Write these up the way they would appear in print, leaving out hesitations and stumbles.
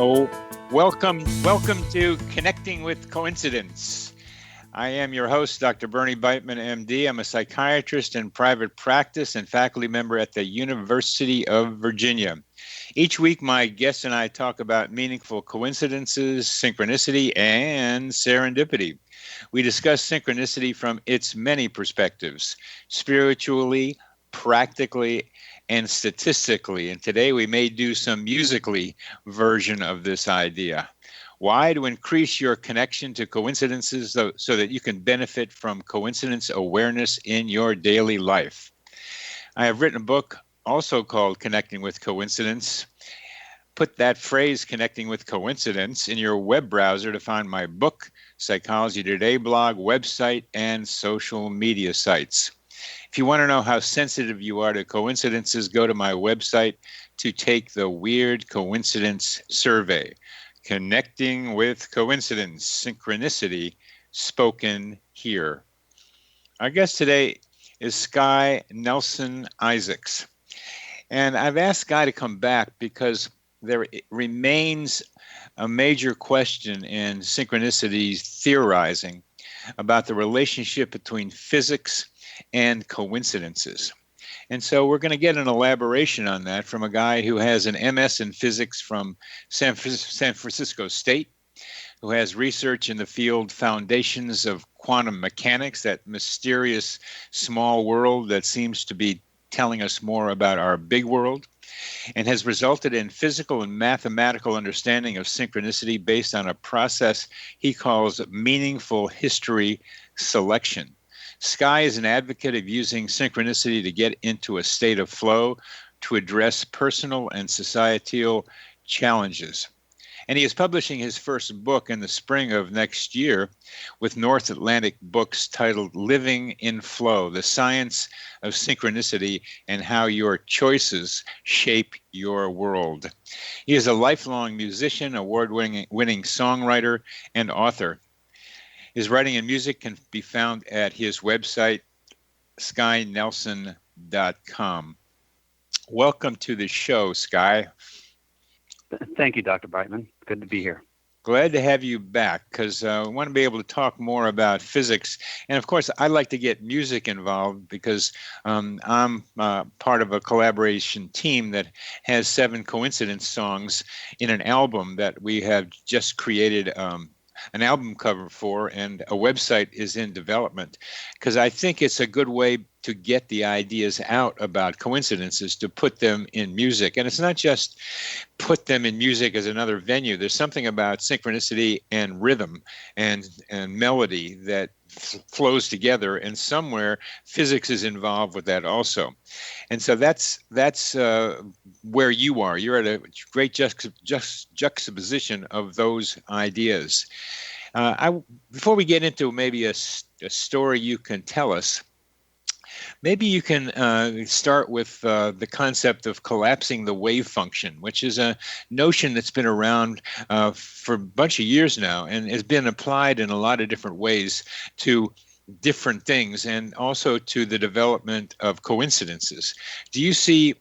Oh, welcome to Connecting with Coincidence. I am your host, Dr. Bernie Beitman, MD. I'm a psychiatrist in private practice and faculty member at the University of Virginia. Each week, my guests and I talk about meaningful coincidences, synchronicity, and serendipity. We discuss synchronicity from its many perspectives, spiritually, practically, and statistically. And today we may do some musically version of this idea. Why? To increase your connection to coincidences so that you can benefit from coincidence awareness in your daily life. I have written a book also called Connecting with Coincidence. Put that phrase, Connecting with Coincidence, in your web browser to find my book, Psychology Today blog, website, and social media sites. If you want to know how sensitive you are to coincidences, go to my website to take the Weird Coincidence Survey. Connecting with Coincidence, Synchronicity, spoken here. Our guest today is Sky Nelson Isaacs. And I've asked Sky to come back because there remains a major question in synchronicity theorizing about the relationship between physics and coincidences. And so we're going to get an elaboration on that from a guy who has an MS in physics from San Francisco State, who has research in the field foundations of quantum mechanics, that mysterious small world that seems to be telling us more about our big world, and has resulted in physical and mathematical understanding of synchronicity based on a process he calls meaningful history selection. Sky is an advocate of using synchronicity to get into a state of flow to address personal and societal challenges. And he is publishing his first book in the spring of next year with North Atlantic Books titled Living in Flow, The Science of Synchronicity and How Your Choices Shape Your World. He is a lifelong musician, award-winning songwriter, and author. His writing and music can be found at his website, skynelson.com. Welcome to the show, Sky. Thank you, Dr. Brightman. Good to be here. Glad to have you back because I want to be able to talk more about physics. And of course, I like to get music involved because I'm part of a collaboration team that has 7 coincidence songs in an album that we have just created an album cover for, and a website is in development, because I think it's a good way to get the ideas out about coincidences, to put them in music. And it's not just put them in music as another venue. There's something about synchronicity and rhythm and melody that flows together, and somewhere physics is involved with that also. And so that's where you are. You're at a great juxtaposition of those ideas. Before we get into maybe a story you can tell us, maybe you can start with the concept of collapsing the wave function, which is a notion that's been around for a bunch of years now and has been applied in a lot of different ways to different things and also to the development of coincidences. Do you see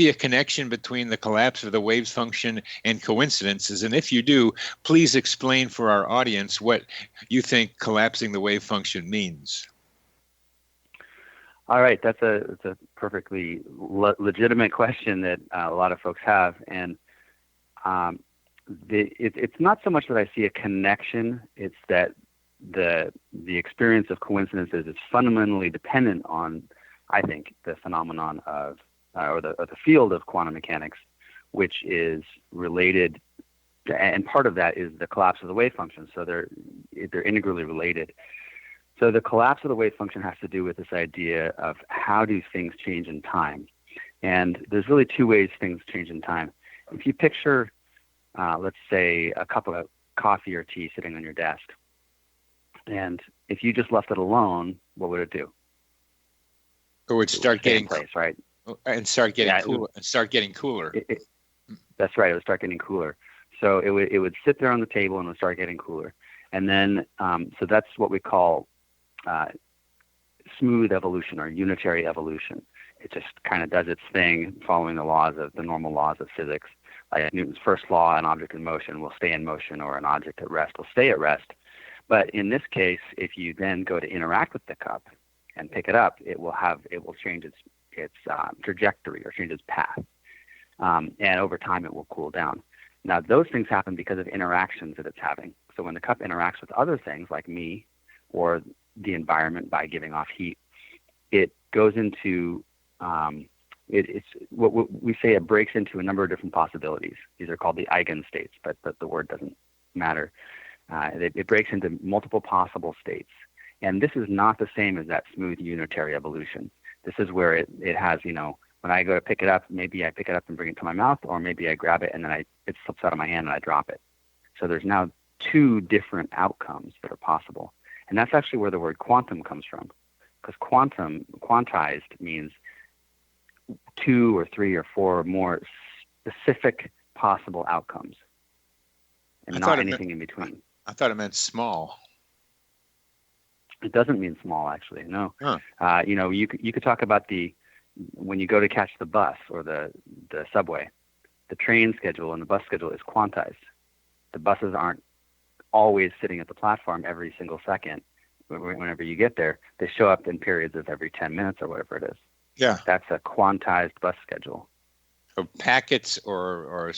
a connection between the collapse of the waves function and coincidences? And if you do, please explain for our audience what you think collapsing the wave function means. All right, it's a perfectly legitimate question that a lot of folks have, and it's not so much that I see a connection. It's that the experience of coincidences is fundamentally dependent on, I think, the phenomenon of or the field of quantum mechanics, which is related, and part of that is the collapse of the wave function. So they're integrally related. So the collapse of the wave function has to do with this idea of how do things change in time. And there's really 2 ways things change in time. If you picture, let's say, a cup of coffee or tea sitting on your desk, and if you just left it alone, what would it do? It would start getting place, right? And start getting cooler. And start getting cooler. That's right. It would start getting cooler. So it would sit there on the table and it would start getting cooler. And then, so that's what we call smooth evolution or unitary evolution. it just kind of does its thing, following the normal laws of physics. Like Newton's first law, an object in motion will stay in motion, or an object at rest will stay at rest. But in this case, if you then go to interact with the cup and pick it up, it will change its trajectory, or change its path, and over time it will cool down. Now, those things happen because of interactions that it's having. So when the cup interacts with other things like me or the environment by giving off heat, it goes into it's what we say, it breaks into a number of different possibilities. These are called the eigenstates, but the word doesn't matter. It breaks into multiple possible states. And this is not the same as that smooth unitary evolution. This is where it has, when I go to pick it up, maybe I pick it up and bring it to my mouth, or maybe I grab it and then it slips out of my hand and I drop it. So there's now two different outcomes that are possible. And that's actually where the word quantum comes from. Because quantized means 2 or 3 or 4 or more specific possible outcomes, and not anything in between. I thought it meant small. It doesn't mean small, actually. No. Huh. You could talk about when you go to catch the bus or the subway, the train schedule and the bus schedule is quantized. The buses aren't always sitting at the platform every single second. Whenever you get there, they show up in periods of every 10 minutes or whatever it is. Yeah. That's a quantized bus schedule. So packets or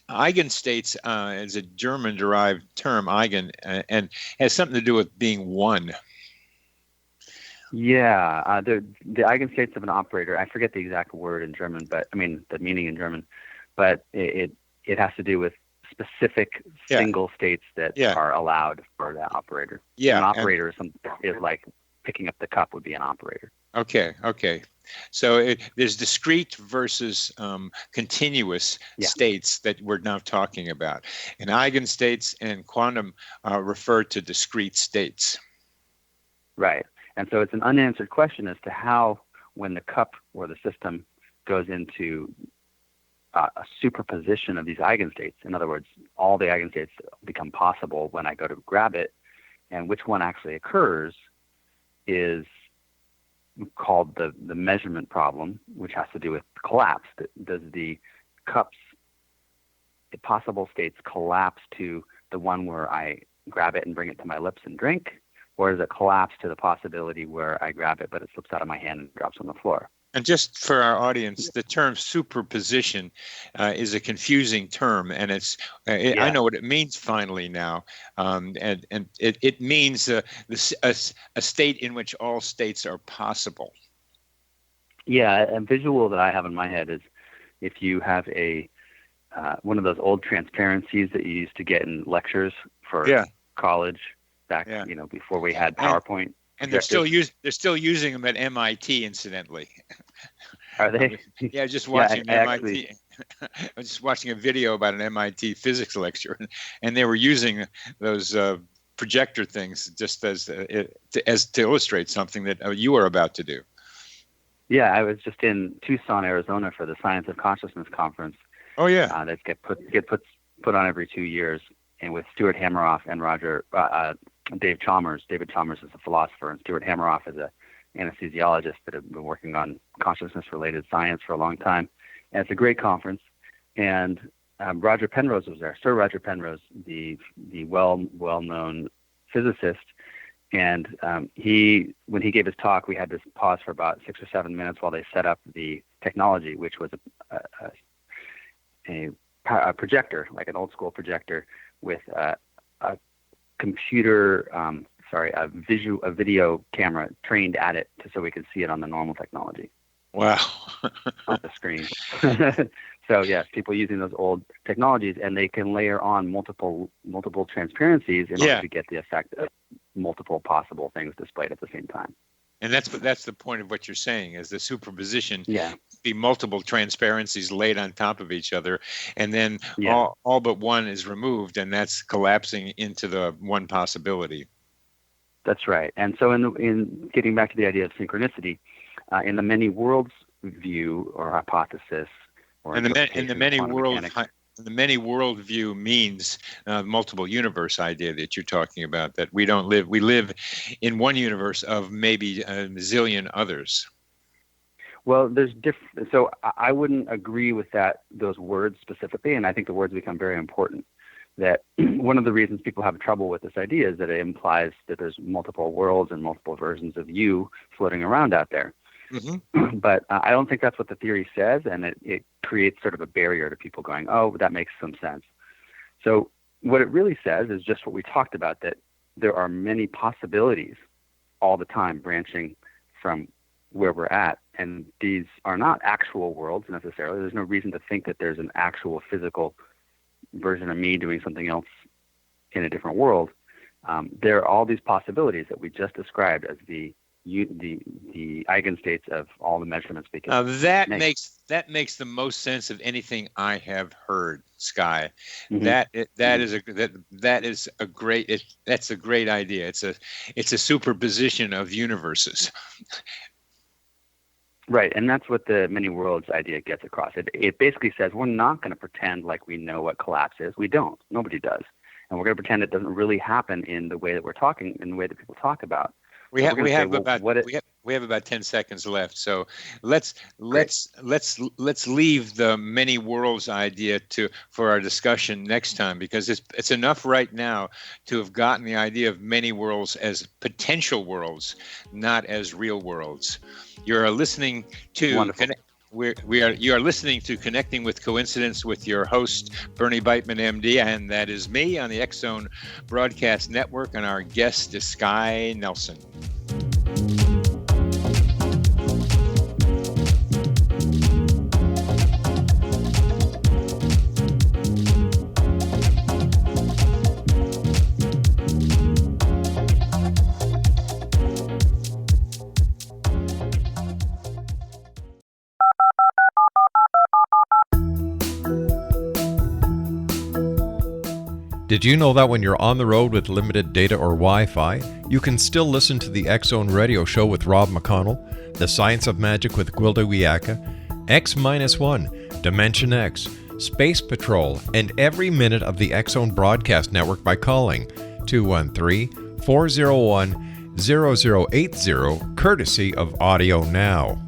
eigenstates is a German-derived term, eigen, and has something to do with being one. Yeah, the eigenstates of an operator. I forget the exact word in German, but the meaning in German. But it has to do with specific single states that are allowed for that operator. Yeah, an operator is like picking up the cup would be an operator. Okay. So there's discrete versus continuous states that we're now talking about. And eigenstates and quantum refer to discrete states. Right. And so it's an unanswered question as to how, when the cup or the system goes into a superposition of these eigenstates, in other words, all the eigenstates become possible when I go to grab it, and which one actually occurs is called the measurement problem, which has to do with collapse. Does the cup's possible states collapse to the one where I grab it and bring it to my lips and drink, or does it collapse to the possibility where I grab it but it slips out of my hand and drops on the floor? And just for our audience, the term superposition is a confusing term, and I know what it means finally now, and it means a state in which all states are possible. Yeah, a visual that I have in my head is if you have one of those old transparencies that you used to get in lectures for college back, before we had PowerPoint. And they're still using them at MIT, incidentally. Are they? Yeah, just watching MIT. I was just watching a video about an MIT physics lecture, and they were using those projector things just as to illustrate something that you were about to do. Yeah, I was just in Tucson, Arizona, for the Science of Consciousness conference. Oh yeah, that get put on every 2 years, and with Stuart Hameroff and David Chalmers. David Chalmers is a philosopher, and Stuart Hameroff is an anesthesiologist that have been working on consciousness-related science for a long time. And it's a great conference. And Roger Penrose was there, Sir Roger Penrose, the well-known physicist. And when he gave his talk, we had to pause for about 6 or 7 minutes while they set up the technology, which was a projector, like an old-school projector with a computer, a video camera trained at it so we could see it on the normal technology. Wow. On the screen. So yes, people using those old technologies, and they can layer on multiple transparencies in order to get the effect of multiple possible things displayed at the same time. And that's the point of what you're saying, is the superposition. Yeah. Be multiple transparencies laid on top of each other, and then all but one is removed, and that's collapsing into the one possibility. That's right. And so in getting back to the idea of synchronicity, in the many worlds view or hypothesis, or in the many worlds The many world view means multiple universe idea that you're talking about, that we live in one universe of maybe a zillion others. Well, so I wouldn't agree with those words specifically, and I think the words become very important. That one of the reasons people have trouble with this idea is that it implies that there's multiple worlds and multiple versions of you floating around out there. Mm-hmm. But I don't think that's what the theory says, and it creates sort of a barrier to people going, oh, that makes some sense. So what it really says is just what we talked about, that there are many possibilities all the time branching from where we're at, and these are not actual worlds necessarily. There's no reason to think that there's an actual physical version of me doing something else in a different world. There are all these possibilities that we just described as the eigenstates of all the measurements we can make. That makes the most sense of anything I have heard, Sky. Mm-hmm. That's a great idea. It's a superposition of universes. Right, and that's what the many worlds idea gets across. It basically says we're not going to pretend like we know what collapse is. We don't. Nobody does. And we're going to pretend it doesn't really happen in the way that we're talking, in the way that people talk about. We have about 10 seconds left, so let's leave the many worlds idea for our discussion next time, because it's enough right now to have gotten the idea of many worlds as potential worlds, not as real worlds. You're listening to you are listening to Connecting with Coincidence with your host, Bernie Beitman, MD, and that is me on the X-Zone Broadcast Network, and our guest is Sky Nelson. Did you know that when you're on the road with limited data or Wi-Fi, you can still listen to the X-Zone Radio Show with Rob McConnell, The Science of Magic with Gwilda Wiyaka, X-1, Dimension X, Space Patrol, and every minute of the X-Zone Broadcast Network by calling 213-401-0080, courtesy of Audio Now.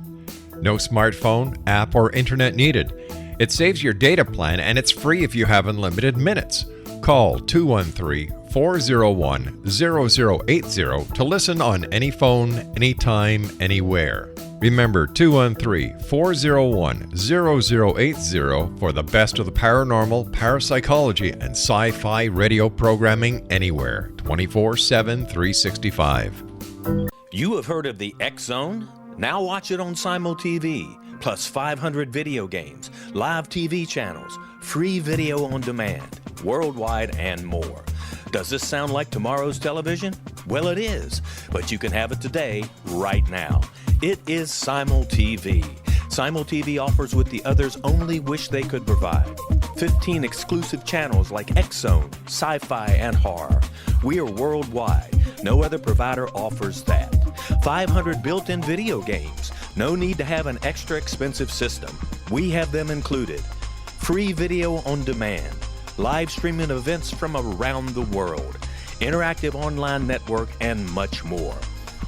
No smartphone, app, or internet needed. It saves your data plan, and it's free if you have unlimited minutes. Call 213-401-0080 to listen on any phone, anytime, anywhere. Remember 213-401-0080 for the best of the paranormal, parapsychology, and sci-fi radio programming anywhere, 24/7, 365. You have heard of the X-Zone? Now watch it on Simul TV, plus 500 video games, live TV channels, free video on demand, worldwide, and more. Does this sound like tomorrow's television? Well, it is, but you can have it today, right now. It is Simul TV. Simul TV offers what the others only wish they could provide. 15 exclusive channels like X-Zone, Sci-Fi, and Horror. We are worldwide. No other provider offers that. 500 built-in video games. No need to have an extra expensive system. We have them included. Free video on demand. Live streaming events from around the world. Interactive online network, and much more.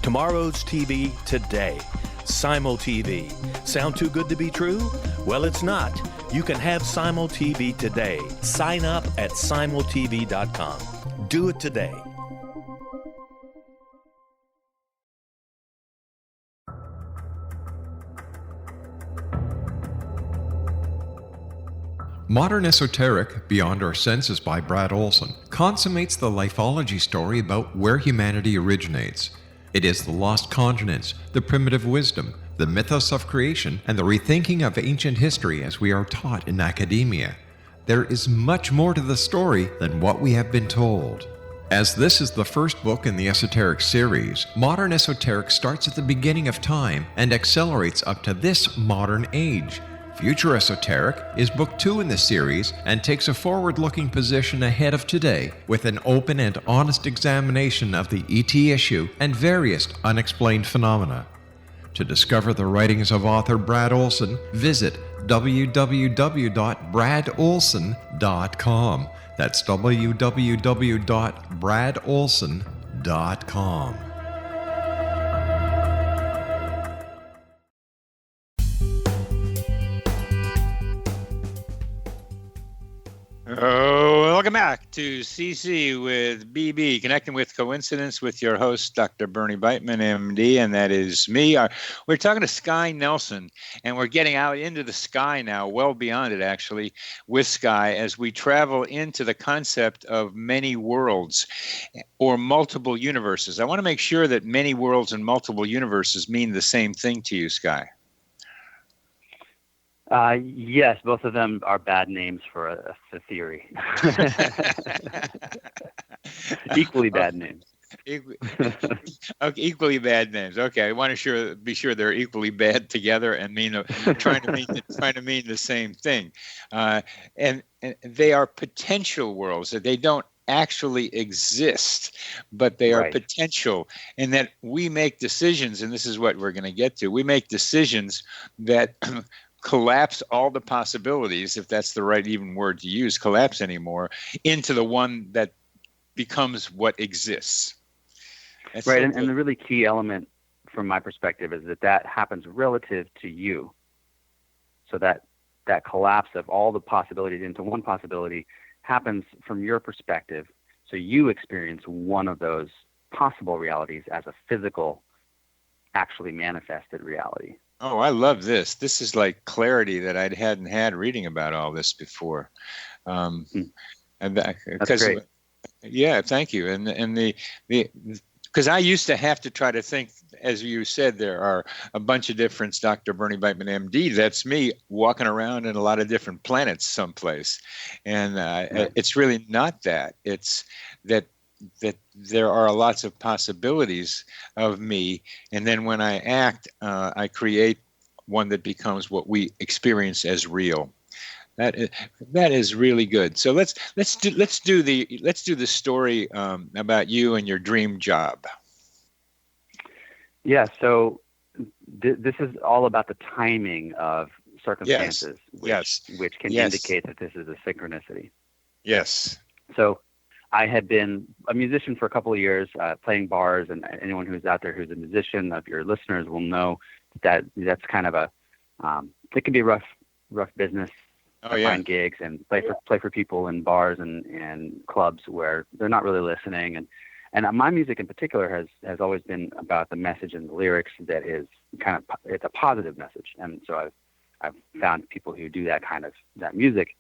Tomorrow's TV today. Simul TV. Sound too good to be true? Well, it's not. You can have Simul TV today. Sign up at simultv.com. Do it today. Modern Esoteric, Beyond Our Senses by Brad Olson, consummates the lifology story about where humanity originates. It is the lost continents, the primitive wisdom, the mythos of creation, and the rethinking of ancient history as we are taught in academia. There is much more to the story than what we have been told. As this is the first book in the Esoteric series, Modern Esoteric starts at the beginning of time and accelerates up to this modern age. Future Esoteric is book 2 in the series and takes a forward-looking position ahead of today with an open and honest examination of the ET issue and various unexplained phenomena. To discover the writings of author Brad Olson, visit www.bradolson.com. That's www.bradolson.com. Oh, welcome back to CC with BB, Connecting with Coincidence with your host, Dr. Bernie Beitman, MD, and that is me. We're talking to Sky Nelson, and we're getting out into the sky now, well beyond it actually, with Sky as we travel into the concept of many worlds or multiple universes. I want to make sure that many worlds and multiple universes mean the same thing to you, Sky. Yes, both of them are bad names for a theory. Equally bad names. Okay, equally bad names. Okay, I want to be sure they're equally bad together and trying to mean the same thing. And they are potential worlds that they don't actually exist, but they are potential, and that we make decisions. And this is what we're going to get to. We make decisions that collapse all the possibilities, if that's the right even word to use, collapse anymore, into the one that becomes what exists. That's right, so and the really key element from my perspective is that happens relative to you. So that collapse of all the possibilities into one possibility happens from your perspective. So you experience one of those possible realities as a physical, actually manifested reality. Oh, I love this. This is like clarity that I hadn't had reading about all this before. And That's great. Yeah, thank you. And because I used to have to try to think, as you said, there are a bunch of different Dr. Bernie Beitman, MD. That's me walking around in a lot of different planets someplace. And it's really not that. It's that there are lots of possibilities of me, and then when I act, I create one that becomes what we experience as real. That is really good. So let's do the story about you and your dream job. Yeah. So this is all about the timing of circumstances, which can indicate that this is a synchronicity. Yes. So I had been a musician for a couple of years, playing bars, and anyone who's out there who's a musician of your listeners will know that's kind of it can be a rough business. Find gigs and play for people in bars and clubs where they're not really listening, and my music in particular has always been about the message and the lyrics that is it's a positive message, and so I've found people who do that music.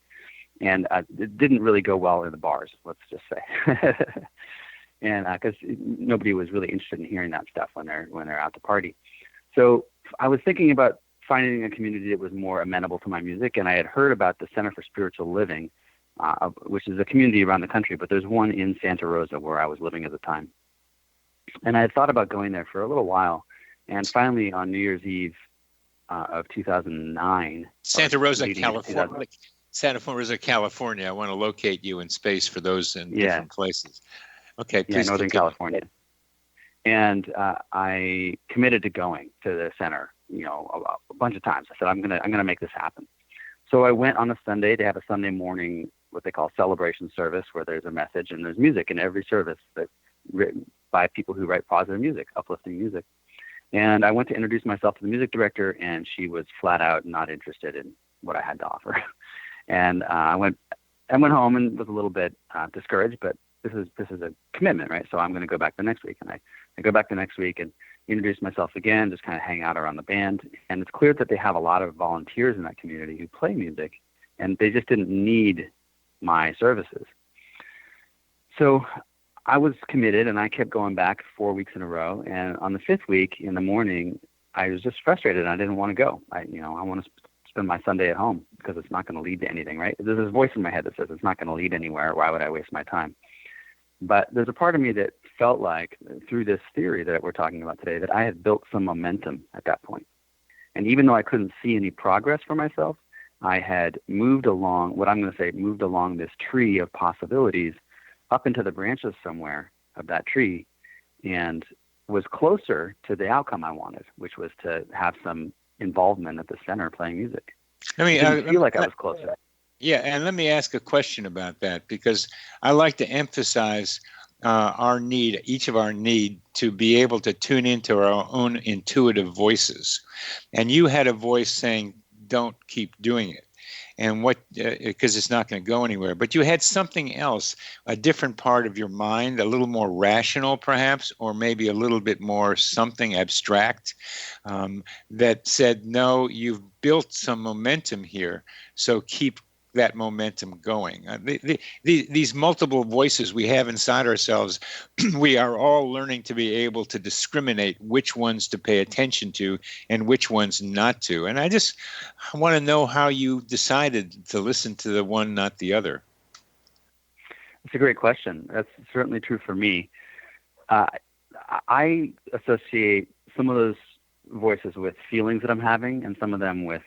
And it didn't really go well in the bars, let's just say, and because nobody was really interested in hearing that stuff when they're out to party. So I was thinking about finding a community that was more amenable to my music, and I had heard about the Center for Spiritual Living, which is a community around the country, but there's one in Santa Rosa where I was living at the time. And I had thought about going there for a little while, and finally on New Year's Eve of 2009, Santa Rosa, California. Santa Rosa, California. I want to locate you in space for those in different places. Okay, please. Yeah, Northern California. And I committed to going to the center, a bunch of times. I said, I'm gonna make this happen. So I went on a Sunday. They have a Sunday morning, what they call celebration service, where there's a message and there's music in every service that's written by people who write positive music, uplifting music. And I went to introduce myself to the music director, and she was flat out not interested in what I had to offer. And I went home and was a little bit discouraged, but this is a commitment, right? So I'm going to go back the next week. And I go back the next week and introduce myself again, just kind of hang out around the band. And it's clear that they have a lot of volunteers in that community who play music, and they just didn't need my services. So I was committed, and I kept going back 4 weeks in a row. And on the fifth week in the morning, I was just frustrated. I didn't want to go. I want to spend my Sunday at home because it's not going to lead to anything, right? There's this voice in my head that says it's not going to lead anywhere. Why would I waste my time? But there's a part of me that felt like, through this theory that we're talking about today, that I had built some momentum at that point. And even though I couldn't see any progress for myself, I had moved along this tree of possibilities up into the branches somewhere of that tree, and was closer to the outcome I wanted, which was to have some involvement at the center playing music. Let me, It didn't feel like I was closer. Yeah, and let me ask a question about that, because I like to emphasize our need, each of our need to be able to tune into our own intuitive voices. And you had a voice saying, don't keep doing it. And what, because it's not going to go anywhere. But you had something else, a different part of your mind, a little more rational perhaps, or maybe a little bit more something abstract, that said, no, you've built some momentum here, so keep that momentum going. These multiple voices we have inside ourselves, we are all learning to be able to discriminate which ones to pay attention to and which ones not to. And I just want to know how you decided to listen to the one, not the other. It's a great question. That's certainly true for me. I associate some of those voices with feelings that I'm having, and some of them with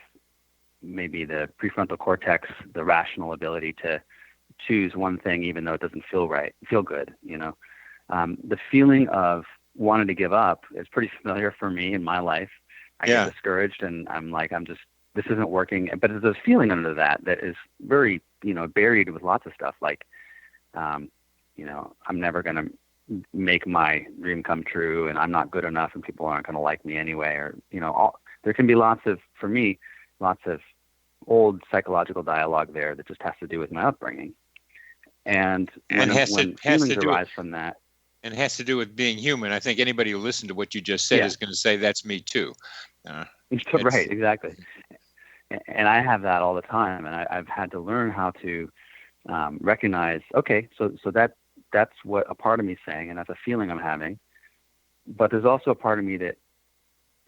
maybe the prefrontal cortex, the rational ability to choose one thing even though it doesn't feel good. The feeling of wanting to give up is pretty familiar for me in my life. I get discouraged and I'm like, this isn't working. But there's a feeling under that is very, buried with lots of stuff like, I'm never going to make my dream come true, and I'm not good enough and people aren't going to like me anyway. Or, there can be lots of old psychological dialogue there that just has to do with my upbringing. And when feelings arise from that. And it has to do with being human. I think anybody who listened to what you just said is going to say, that's me too. Right, exactly. And I have that all the time. And I've had to learn how to recognize, okay, so that's what a part of me is saying, and that's a feeling I'm having. But there's also a part of me that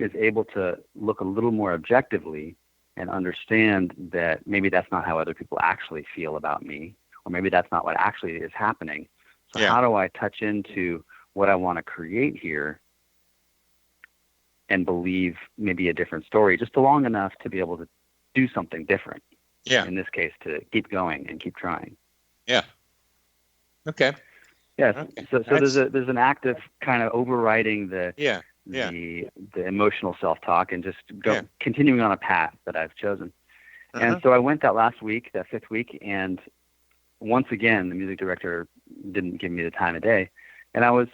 is able to look a little more objectively and understand that maybe that's not how other people actually feel about me, or maybe that's not what actually is happening. So how do I touch into what I want to create here and believe maybe a different story, just long enough to be able to do something different? Yeah. In this case, to keep going and keep trying. Yeah. Okay. Yes. Okay. So there's an act of kind of overriding the emotional self-talk and just continuing on a path that I've chosen. And so I went that last week, that fifth week, and once again, the music director didn't give me the time of day. And I was,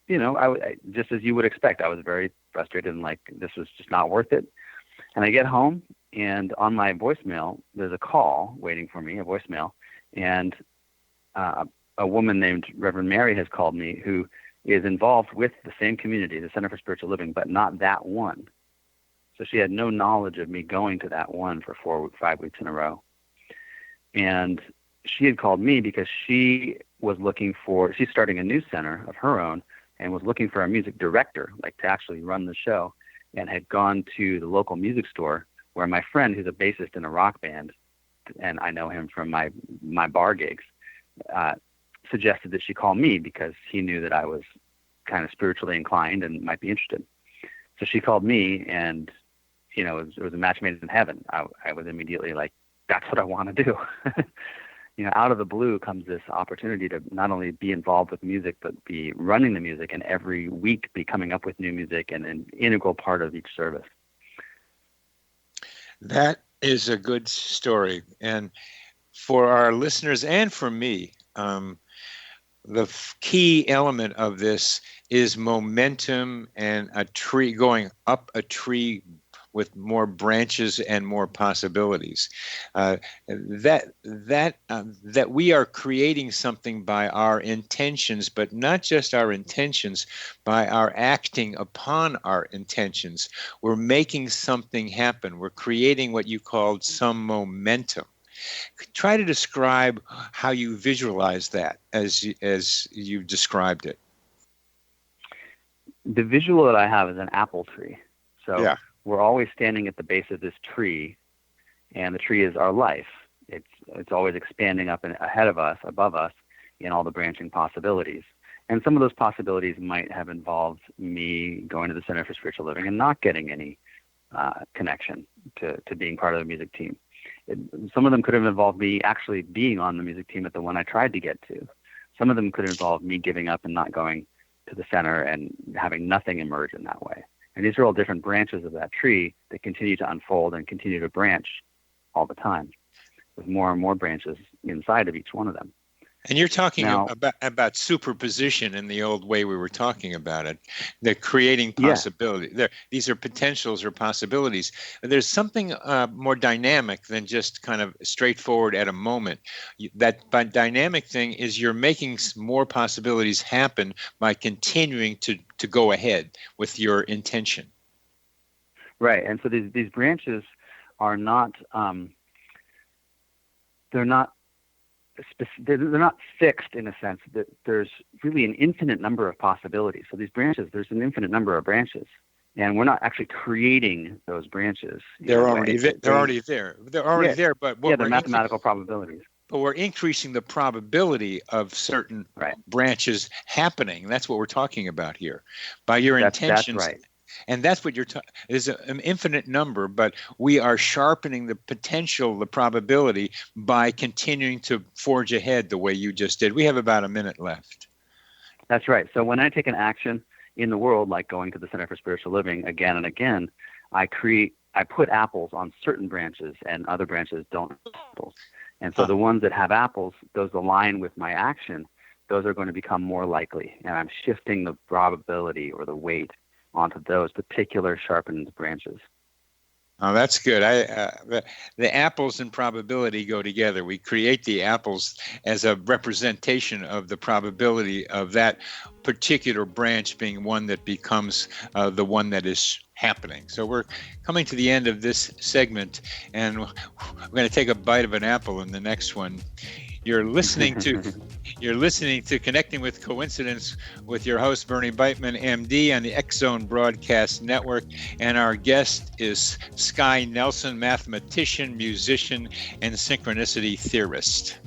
I just as you would expect, I was very frustrated and like, this was just not worth it. And I get home, and on my voicemail, there's a call waiting for me, a voicemail. And a woman named Reverend Mary has called me, who is involved with the same community, the Center for Spiritual Living, but not that one. So she had no knowledge of me going to that one for 5 weeks in a row. And she had called me because she was she's starting a new center of her own and was looking for a music director, like to actually run the show, and had gone to the local music store where my friend, who's a bassist in a rock band, and I know him from my bar gigs, suggested that she call me because he knew that I was kind of spiritually inclined and might be interested. So she called me, and it was a match made in heaven. I was immediately like, that's what I want to do. Out of the blue comes this opportunity to not only be involved with music, but be running the music, and every week be coming up with new music and an integral part of each service. That is a good story. And for our listeners and for me, the key element of this is momentum and a tree going up a tree with more branches and more possibilities. That we are creating something by our intentions, but not just our intentions, by our acting upon our intentions. We're making something happen. We're creating what you called some momentum. Try to describe how you visualize that as you described it. The visual that I have is an apple tree. So we're always standing at the base of this tree, and the tree is our life. It's always expanding up and ahead of us, above us, in all the branching possibilities. And some of those possibilities might have involved me going to the Center for Spiritual Living and not getting any connection to being part of the music team. Some of them could have involved me actually being on the music team at the one I tried to get to. Some of them could involve me giving up and not going to the center and having nothing emerge in that way. And these are all different branches of that tree that continue to unfold and continue to branch all the time, with more and more branches inside of each one of them. And you're talking Now, about superposition in the old way we were talking about it, the creating possibility. Yeah. These are potentials or possibilities. There's something more dynamic than just kind of straightforward at a moment. That dynamic thing is you're making more possibilities happen by continuing to go ahead with your intention. Right. And so these branches are not, they're not fixed in a sense that there's really an infinite number of possibilities. So these branches, there's an infinite number of branches, and we're not actually creating those branches. They're already there. They're already there. But they're mathematical probabilities. But we're increasing the probability of certain branches happening. That's what we're talking about here. By your intentions. That's right. And that's what you're talking. There's an infinite number, but we are sharpening the potential, the probability, by continuing to forge ahead the way you just did. We have about a minute left. That's right. So when I take an action in the world, like going to the Center for Spiritual Living again and again, I put apples on certain branches, and other branches don't have apples. And so the ones that have apples, those align with my action, those are going to become more likely. And I'm shifting the probability or the weight onto those particular sharpened branches. Oh, that's good. The apples and probability go together. We create the apples as a representation of the probability of that particular branch being one that becomes the one that is happening. So we're coming to the end of this segment, and we're going to take a bite of an apple in the next one. You're listening to Connecting with Coincidence with your host, Bernie Beitman, MD, on the X Zone Broadcast Network. And our guest is Sky Nelson, mathematician, musician, and synchronicity theorist.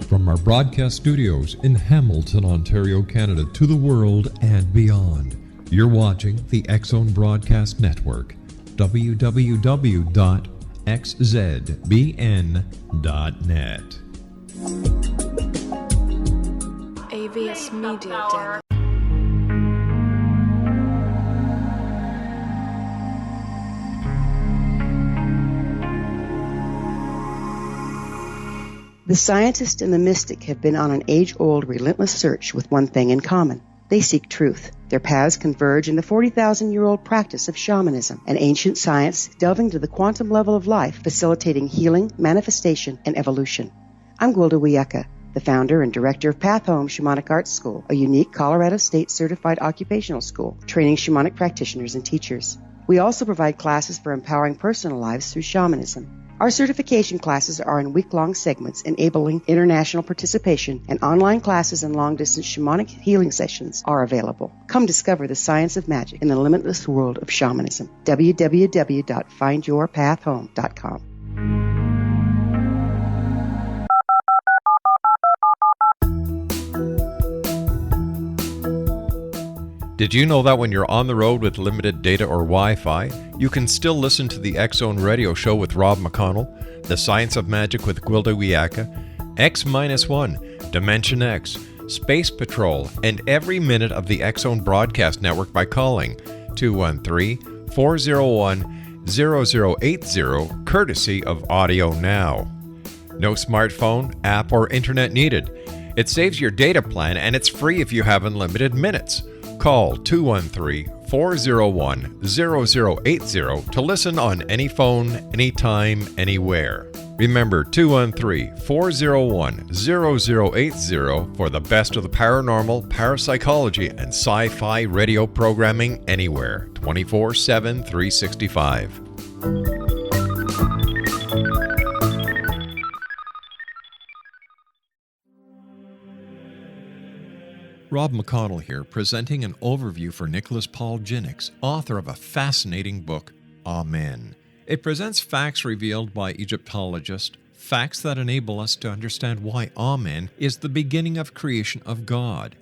From our broadcast studios in Hamilton, Ontario, Canada, to the world and beyond, you're watching the X Zone Broadcast Network, www.xzbn.net. AVS Media Demo. The scientist and the mystic have been on an age-old, relentless search with one thing in common. They seek truth. Their paths converge in the 40,000-year-old practice of shamanism, an ancient science delving to the quantum level of life, facilitating healing, manifestation, and evolution. I'm Gwilda Wiyaka, the founder and director of Path Home Shamanic Arts School, a unique Colorado State-certified occupational school training shamanic practitioners and teachers. We also provide classes for empowering personal lives through shamanism. Our certification classes are in week-long segments enabling international participation, and online classes and long-distance shamanic healing sessions are available. Come discover the science of magic in the limitless world of shamanism. www.findyourpathhome.com. Did you know that when you're on the road with limited data or Wi-Fi, you can still listen to the X Zone Radio Show with Rob McConnell, The Science of Magic with Gwilda Wiyaka, X-1, Dimension X, Space Patrol, and every minute of the X Zone Broadcast Network by calling 213-401-0080, courtesy of Audio Now. No smartphone, app, or internet needed. It saves your data plan, and it's free if you have unlimited minutes. Call 213-401-0080 to listen on any phone, anytime, anywhere. Remember 213-401-0080 for the best of the paranormal, parapsychology, and sci-fi radio programming anywhere, 24/7, 365. Rob McConnell here, presenting an overview for Nicholas Paul Jennings, author of a fascinating book, Amen. It presents facts revealed by Egyptologists, facts that enable us to understand why Amen is the beginning of creation of God.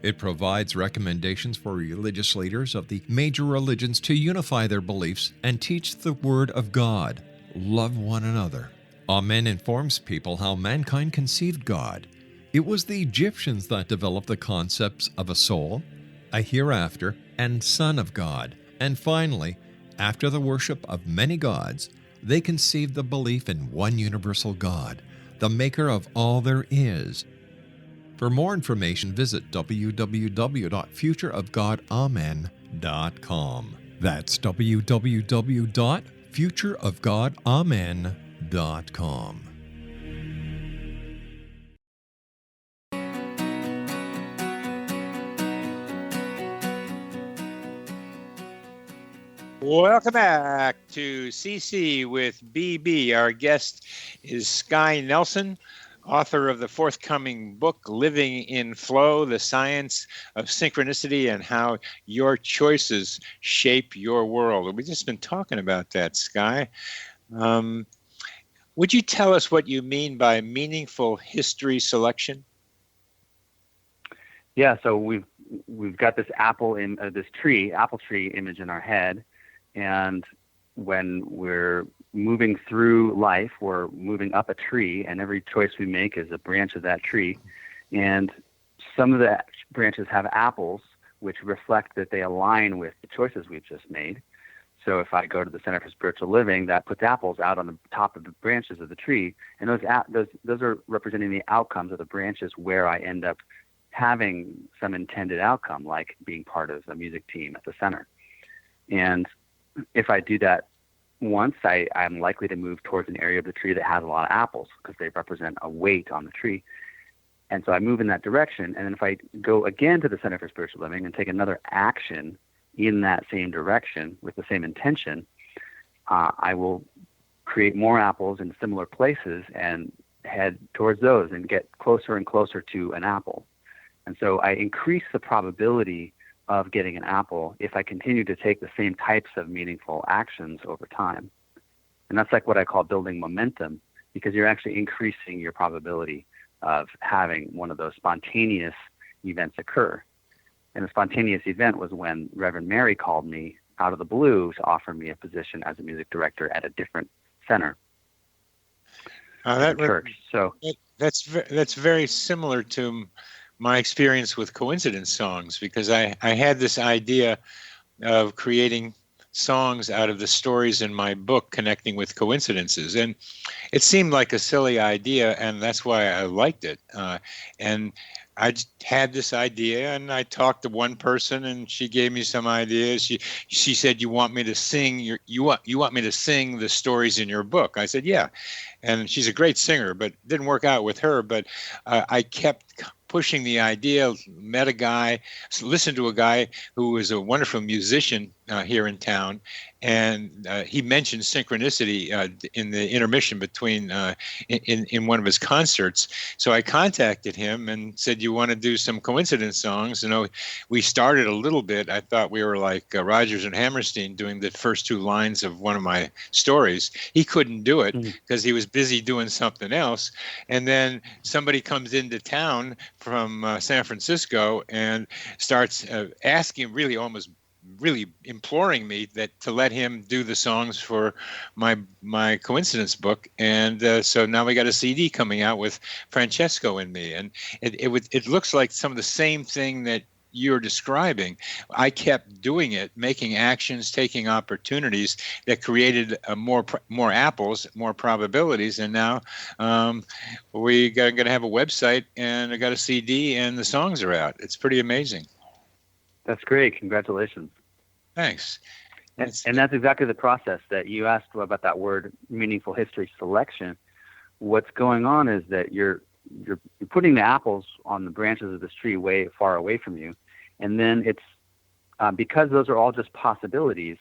It provides recommendations for religious leaders of the major religions to unify their beliefs and teach the Word of God. Love one another. Amen informs people how mankind conceived God. It was the Egyptians that developed the concepts of a soul, a hereafter, and Son of God. And finally, after the worship of many gods, they conceived the belief in one universal God, the maker of all there is. For more information, visit www.futureofgodamen.com. That's www.futureofgodamen.com. Welcome back to CC with BB. Our guest is Sky Nelson, author of the forthcoming book, Living in Flow, The Science of Synchronicity and How Your Choices Shape Your World. We've just been talking about that, Sky. Would you tell us what you mean by meaningful history selection? Yeah, so we've got this apple tree image in our head, and when we're moving through life, we're moving up a tree, and every choice we make is a branch of that tree. And some of the branches have apples, which reflect that they align with the choices we've just made. So if I go to the Center for Spiritual Living, that puts apples out on the top of the branches of the tree, and those are representing the outcomes of the branches where I end up having some intended outcome, like being part of a music team at the center. And if I do that once, I'm likely to move towards an area of the tree that has a lot of apples because they represent a weight on the tree. And so I move in that direction. And then if I go again to the Center for Spiritual Living and take another action in that same direction with the same intention, I will create more apples in similar places and head towards those and get closer and closer to an apple. And so I increase the probability of getting an apple if I continue to take the same types of meaningful actions over time. And that's like what I call building momentum, because you're actually increasing your probability of having one of those spontaneous events occur. And the spontaneous event was when Reverend Mary called me out of the blue to offer me a position as a music director at a different center. Church. So that's very similar to my experience with coincidence songs, because I had this idea of creating songs out of the stories in my book connecting with coincidences. And it seemed like a silly idea, and that's why I liked it. And I had this idea, and I talked to one person, and she gave me some ideas. She said, "You want me to sing you want me to sing the stories in your book?" I said, "Yeah." And she's a great singer, but it didn't work out with her. But I kept pushing the idea, met a guy, listened to a guy who was a wonderful musician here in town, and he mentioned synchronicity in the intermission between in one of his concerts. So I contacted him and said, "You want to do some coincidence songs?" You know, we started a little bit. I thought we were like Rodgers and Hammerstein doing the first two lines of one of my stories. He couldn't do it because he was busy doing something else. And then somebody comes into town from San Francisco and starts asking, really imploring me to let him do the songs for my coincidence book. And so now we got a CD coming out with Francesco and me, and it looks like some of the same thing that you're describing. I kept doing it, making actions, taking opportunities that created more apples, more probabilities. And now we're going to have a website, and I got a CD, and the songs are out. It's pretty amazing. That's great. Congratulations. Thanks. And that's exactly the process that you asked about, that word meaningful history selection. What's going on is that you're putting the apples on the branches of this tree way far away from you. And then it's because those are all just possibilities,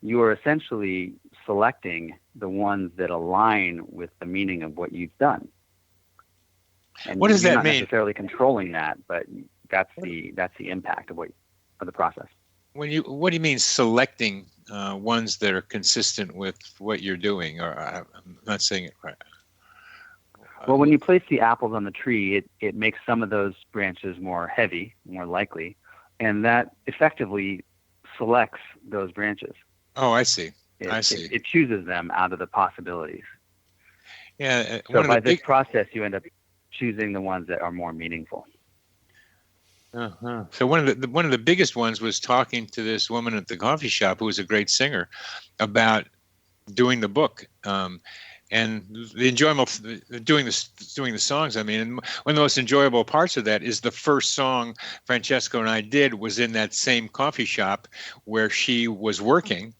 you are essentially selecting the ones that align with the meaning of what you've done. And what does that mean? You're not necessarily controlling that, but that's the impact of the process. What do you mean selecting ones that are consistent with what you're doing? Or I'm not saying it right. Well, when you place the apples on the tree, it makes some of those branches more heavy, more likely, and that effectively selects those branches. Oh, I see. It chooses them out of the possibilities. Yeah. So by this process, you end up choosing the ones that are more meaningful. Uh-huh. So one of the biggest ones was talking to this woman at the coffee shop who was a great singer about doing the book. And the enjoyment doing the songs. I mean, and one of the most enjoyable parts of that is the first song Francesco and I did was in that same coffee shop where she was working.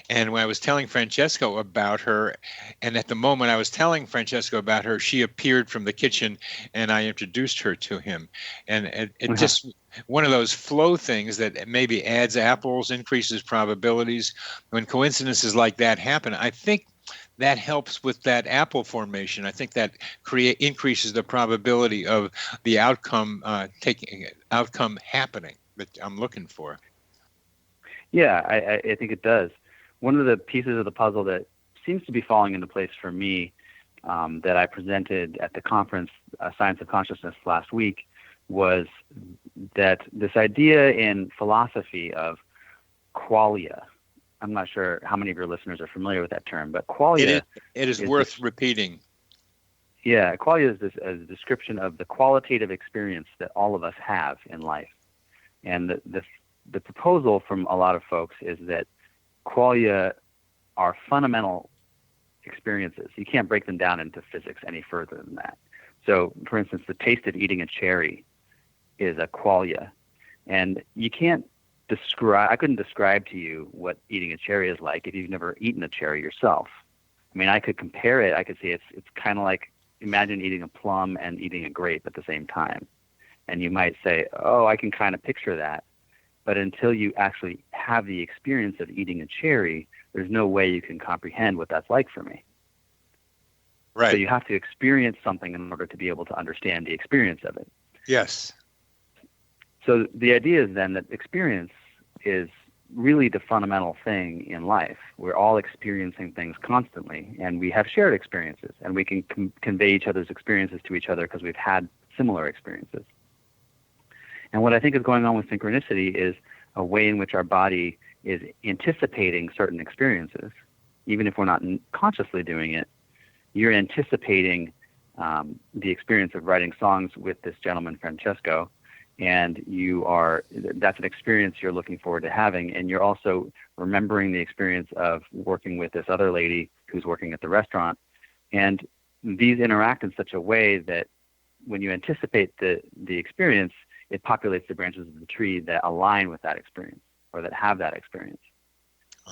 And when I was telling Francesco about her, and at the moment I was telling Francesco about her, she appeared from the kitchen and I introduced her to him. And it just one of those flow things that maybe adds apples, increases probabilities. When coincidences like that happen, I think that helps with that apple formation. I think that increases the probability of the outcome happening that I'm looking for. Yeah, I think it does. One of the pieces of the puzzle that seems to be falling into place for me that I presented at the conference, Science of Consciousness, last week, was that this idea in philosophy of qualia. I'm not sure how many of your listeners are familiar with that term, but qualia. It is worth repeating. Yeah, qualia is a description of the qualitative experience that all of us have in life. And the proposal from a lot of folks is that qualia are fundamental experiences. You can't break them down into physics any further than that. So, for instance, the taste of eating a cherry is a qualia. And you can't I couldn't describe to you what eating a cherry is like if you've never eaten a cherry yourself. I mean, I could compare it. I could say it's kind of like, imagine eating a plum and eating a grape at the same time. And you might say, oh, I can kind of picture that. But until you actually have the experience of eating a cherry, there's no way you can comprehend what that's like for me. Right. So you have to experience something in order to be able to understand the experience of it. Yes. So the idea is then that experience is really the fundamental thing in life. We're all experiencing things constantly, and we have shared experiences, and we can convey each other's experiences to each other because we've had similar experiences. And what I think is going on with synchronicity is a way in which our body is anticipating certain experiences. Even if we're not consciously doing it, you're anticipating the experience of writing songs with this gentleman, Francesco, and that's an experience you're looking forward to having, and you're also remembering the experience of working with this other lady who's working at the restaurant. And these interact in such a way that when you anticipate the experience, it populates the branches of the tree that align with that experience or that have that experience.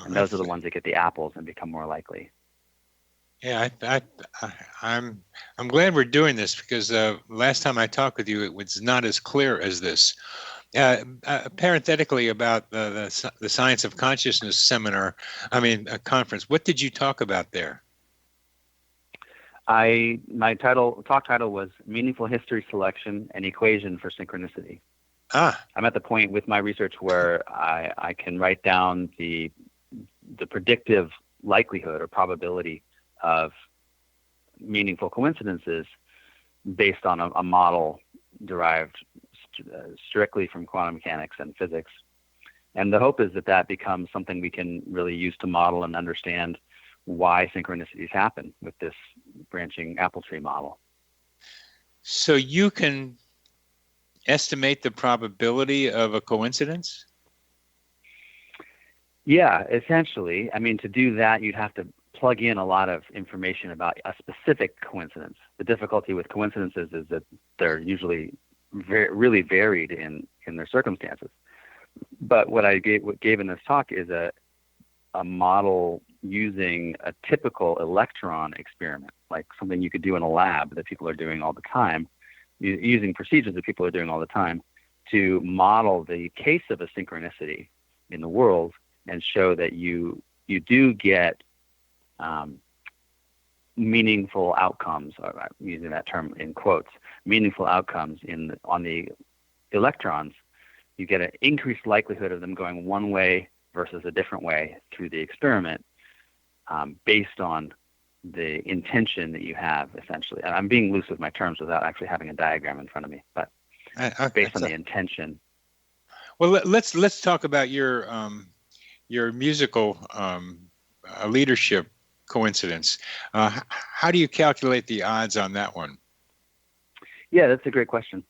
And those are the ones that get the apples and become more likely. Yeah, I'm glad we're doing this because last time I talked with you, it was not as clear as this. Parenthetically about the Science of Consciousness seminar, conference. What did you talk about there? My talk title was Meaningful History Selection and Equation for Synchronicity. I'm at the point with my research where I can write down the predictive likelihood or probability of meaningful coincidences based on a model derived strictly from quantum mechanics and physics. And the hope is that becomes something we can really use to model and understand why synchronicities happen with this branching apple tree model. So you can estimate the probability of a coincidence? Yeah, essentially. I mean, to do that, you'd have to plug in a lot of information about a specific coincidence. The difficulty with coincidences is that they're usually really varied in their circumstances. But what I gave in this talk is a model using a typical electron experiment, like something you could do in a lab that people are doing all the time, using procedures that people are doing all the time to model the case of a synchronicity in the world and show that you do get meaningful outcomes, using that term in quotes, meaningful outcomes on the electrons. You get an increased likelihood of them going one way versus a different way through the experiment based on the intention that you have, essentially. And I'm being loose with my terms without actually having a diagram in front of me, but based on the intention. Well, let's talk about your musical leadership coincidence. How do you calculate the odds on that one? Yeah, that's a great question.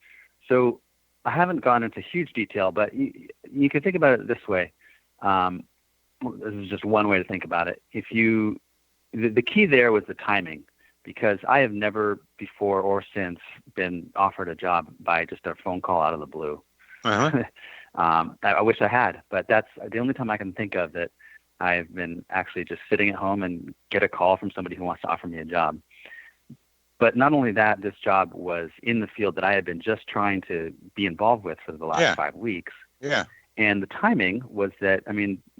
So I haven't gone into huge detail, but you can think about it this way. This is just one way to think about it. The key there was the timing, because I have never before or since been offered a job by just a phone call out of the blue. Uh-huh. I wish I had, but that's the only time I can think of that I've been actually just sitting at home and get a call from somebody who wants to offer me a job. But not only that, this job was in the field that I had been just trying to be involved with for the last 5 weeks. Yeah. And the timing was that,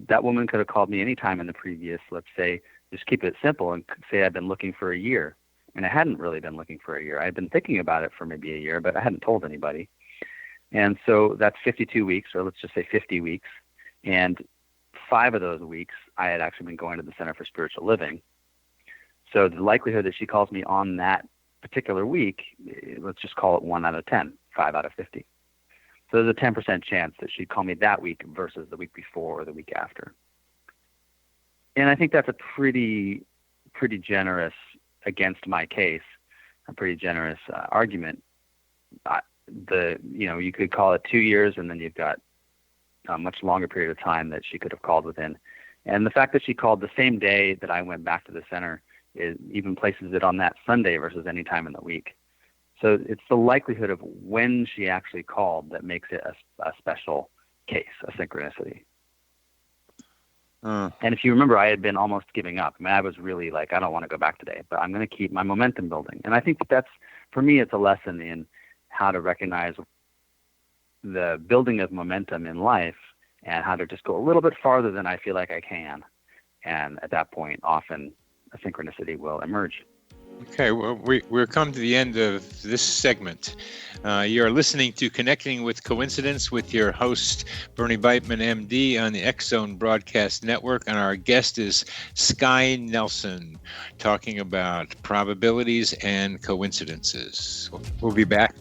that woman could have called me anytime in the previous, let's say, just keep it simple and say I'd been looking for a year. And I hadn't really been looking for a year. I had been thinking about it for maybe a year, but I hadn't told anybody. And so that's 52 weeks, or let's just say 50 weeks. And 5 of those weeks, I had actually been going to the Center for Spiritual Living. So the likelihood that she calls me on that particular week, let's just call it 1 out of 10, 5 out of 50. So there's a 10% chance that she'd call me that week versus the week before or the week after. And I think that's a pretty generous, against my case, a pretty generous argument. You could call it 2 years, and then you've got a much longer period of time that she could have called within. And the fact that she called the same day that I went back to the center, it even places it on that Sunday versus any time in the week. So it's the likelihood of when she actually called that makes it a special case, a synchronicity. And if you remember, I had been almost giving up. I was really like, I don't want to go back today, but I'm going to keep my momentum building. And I think that's, for me, it's a lesson in how to recognize the building of momentum in life and how to just go a little bit farther than I feel like I can. And at that point, often a synchronicity will emerge. Okay, well, we're come to the end of this segment. You're listening to Connecting with Coincidence with your host, Bernie Beitman, MD, on the X Zone Broadcast Network, and our guest is Sky Nelson, talking about probabilities and coincidences. We'll be back.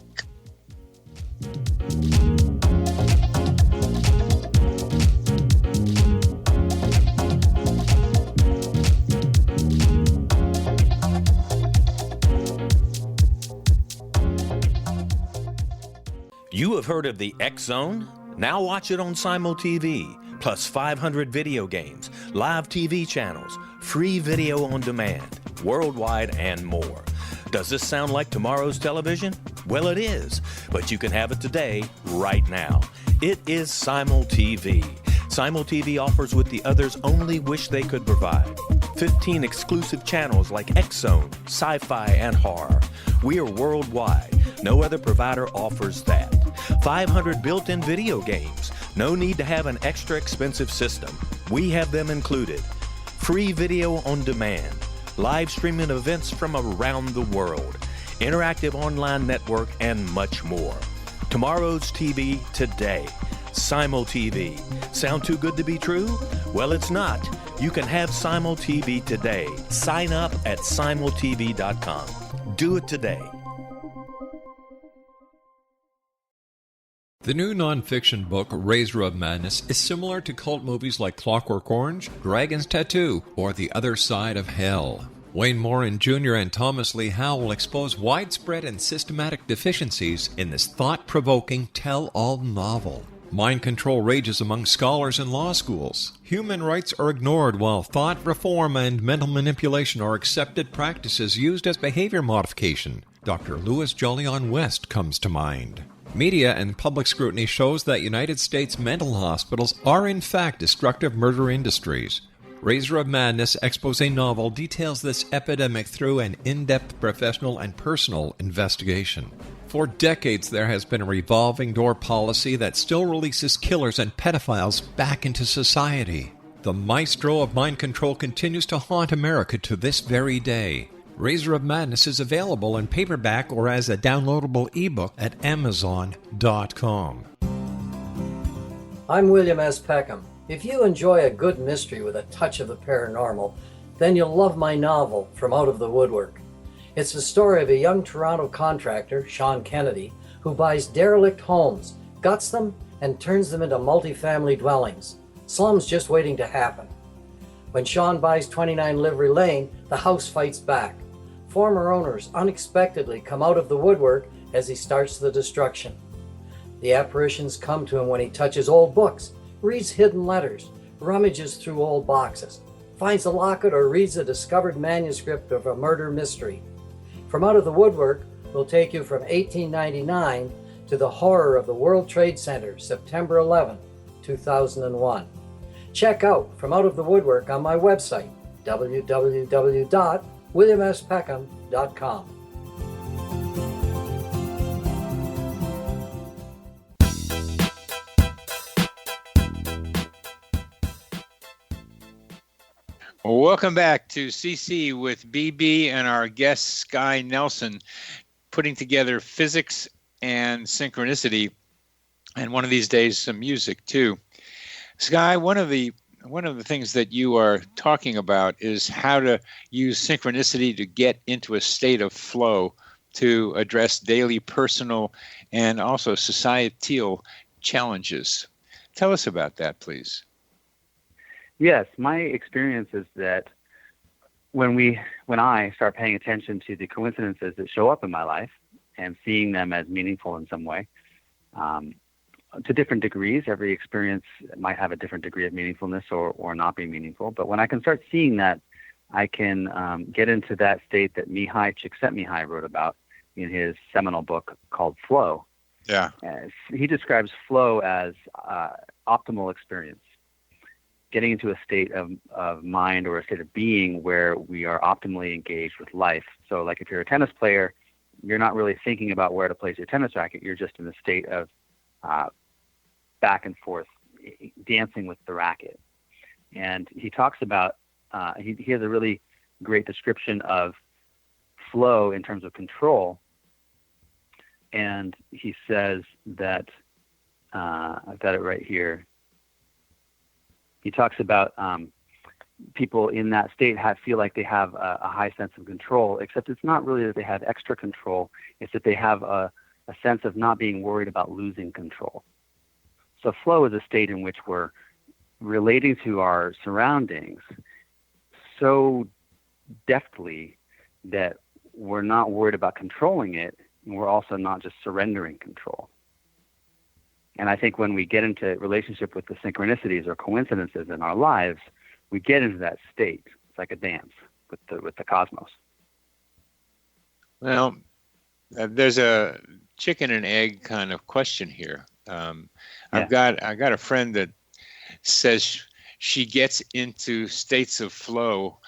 You have heard of the X Zone? Now watch it on Simul TV, plus 500 video games, live TV channels, free video on demand, worldwide, and more. Does this sound like tomorrow's television? Well, it is, but you can have it today, right now. It is Simul TV. Simul TV offers what the others only wish they could provide. 15 exclusive channels like X Zone, sci-fi, and horror. We are worldwide. No other provider offers that. 500 built-in video games. No need to have an extra expensive system. We have them included. Free video on demand. Live streaming events from around the world. Interactive online network, and much more. Tomorrow's TV today. Simul TV. Sound too good to be true? Well, it's not. You can have Simul TV today. Sign up at simultv.com. Do it today. The new nonfiction book, Razor of Madness, is similar to cult movies like Clockwork Orange, Dragon's Tattoo, or The Other Side of Hell. Wayne Morin Jr. and Thomas Lee Howell expose widespread and systematic deficiencies in this thought-provoking tell-all novel. Mind control rages among scholars in law schools. Human rights are ignored while thought reform and mental manipulation are accepted practices used as behavior modification. Dr. Louis Jolyon West comes to mind. Media and public scrutiny shows that United States mental hospitals are in fact destructive murder industries. Razor of Madness expose novel details this epidemic through an in-depth professional and personal investigation. For decades, there has been a revolving door policy that still releases killers and pedophiles back into society. The maestro of mind control continues to haunt America to this very day. Razor of Madness is available in paperback or as a downloadable ebook at Amazon.com. I'm William S. Peckham. If you enjoy a good mystery with a touch of the paranormal, then you'll love my novel, From Out of the Woodwork. It's the story of a young Toronto contractor, Sean Kennedy, who buys derelict homes, guts them, and turns them into multi-family dwellings. Slums just waiting to happen. When Sean buys 29 Livery Lane, the house fights back. Former owners unexpectedly come out of the woodwork as he starts the destruction. The apparitions come to him when he touches old books, reads hidden letters, rummages through old boxes, finds a locket, or reads a discovered manuscript of a murder mystery. From Out of the Woodwork will take you from 1899 to the horror of the World Trade Center, September 11, 2001. Check out From Out of the Woodwork on my website, www.williamspeckham.com. Welcome back to CC with BB and our guest Sky Nelson, putting together physics and synchronicity, and one of these days some music too. Sky, one of the things that you are talking about is how to use synchronicity to get into a state of flow to address daily personal and also societal challenges. Tell us about that, please. Yes, my experience is that when I start paying attention to the coincidences that show up in my life and seeing them as meaningful in some way, to different degrees, every experience might have a different degree of meaningfulness or not be meaningful. But when I can start seeing that, I can get into that state that Mihai Csikszentmihalyi wrote about in his seminal book called Flow. Yeah. He describes flow as optimal experience. Getting into a state of mind or a state of being where we are optimally engaged with life. So like if you're a tennis player, you're not really thinking about where to place your tennis racket. You're just in a state of back and forth, dancing with the racket. And he talks about, he has a really great description of flow in terms of control. And he says that, I've got it right here. He talks about people in that state feel like they have a high sense of control, except it's not really that they have extra control. It's that they have a sense of not being worried about losing control. So flow is a state in which we're relating to our surroundings so deftly that we're not worried about controlling it, and we're also not just surrendering control. And I think when we get into relationship with the synchronicities or coincidences in our lives, we get into that state. It's like a dance with the cosmos. Well, there's a chicken and egg kind of question here. I've got a friend that says she gets into states of flow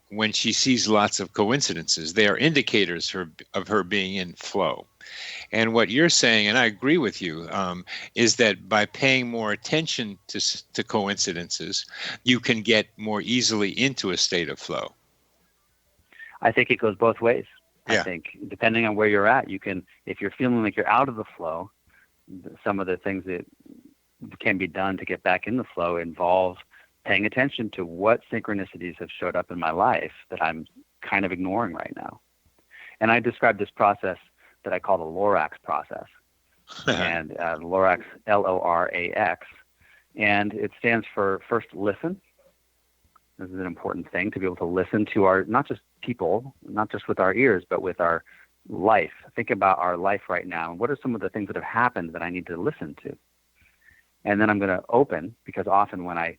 when she sees lots of coincidences. They are indicators of her being in flow. And what you're saying, and I agree with you, is that by paying more attention to coincidences, you can get more easily into a state of flow. I think it goes both ways. Yeah. I think depending on where you're at, you can, if you're feeling like you're out of the flow, some of the things that can be done to get back in the flow involve paying attention to what synchronicities have showed up in my life that I'm kind of ignoring right now. And I describe this process that I call the Lorax process. And Lorax, L-O-R-A-X. And it stands for first listen. This is an important thing, to be able to listen to our, not just people, not just with our ears, but with our life. Think about our life right now. And what are some of the things that have happened that I need to listen to? And then I'm going to open, because often when I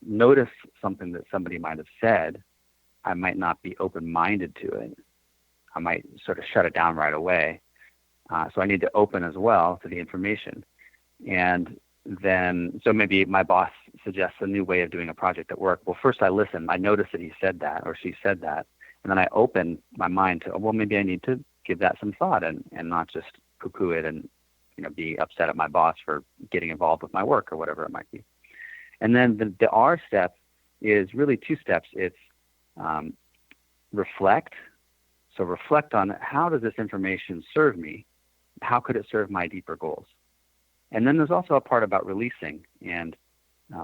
notice something that somebody might have said, I might not be open-minded to it. I might sort of shut it down right away. So I need to open as well to the information. And then, so maybe my boss suggests a new way of doing a project at work. Well, first I listen. I notice that he said that or she said that. And then I open my mind to, well, maybe I need to give that some thought and not just poo-poo it and, be upset at my boss for getting involved with my work or whatever it might be. And then the R step is really two steps. It's reflect. So reflect on, how does this information serve me? How could it serve my deeper goals? And then there's also a part about releasing. And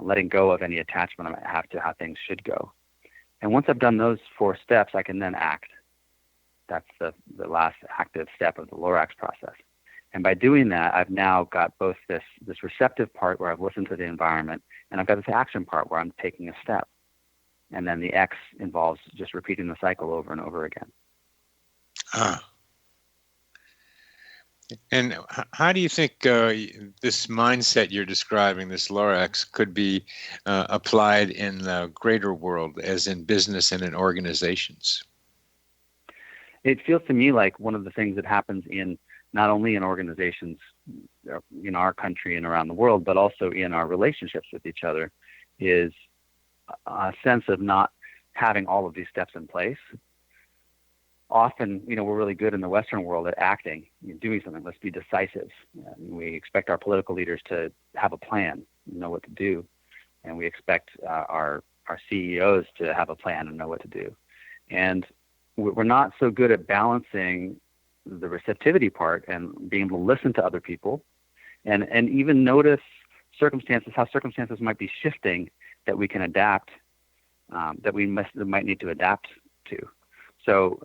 letting go of any attachment I might have to how things should go. And once I've done those 4 steps, I can then act. That's the last active step of the Lorax process. And by doing that, I've now got both this receptive part where I've listened to the environment, and I've got this action part where I'm taking a step. And then the X involves just repeating the cycle over and over again. And how do you think this mindset you're describing, this Lorax, could be applied in the greater world, as in business and in organizations? It feels to me like one of the things that happens in not only in organizations in our country and around the world, but also in our relationships with each other, is a sense of not having all of these steps in place. Often, we're really good in the Western world at acting, doing something. Let's be decisive. We expect our political leaders to have a plan, know what to do, and we expect our CEOs to have a plan and know what to do. And we're not so good at balancing the receptivity part and being able to listen to other people, and even notice how circumstances might be shifting that we can adapt, that we might need to adapt to. So